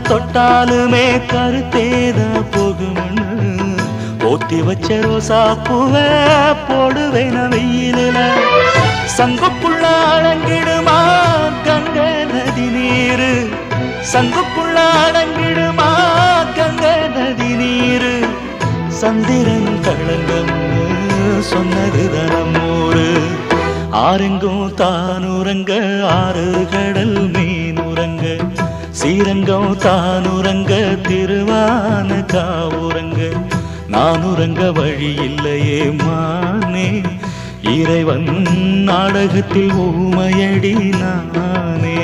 தொட்டாலுமே கருத்தேத போகும்னு போத்தி வச்ச ரோசா பூவ போடுவேன வெயிலுல சங்குக்குள்ள அடங்கிடுமா கங்க நதி நீரு சங்குக்குள்ள அடங்கிடுமா கங்க நதி நீரு சந்திரன் களங்கம்னு சொன்னது தனமூரு ஆரெங்கும் தானுரங்க ஆறு கடல் மீனுரங்க சீரங்கம் தானுரங்க திருவான காவுரங்க நானுரங்க வழி இல்லையே மானே இறைவன் நாடகத்தில் ஊமையடி நானே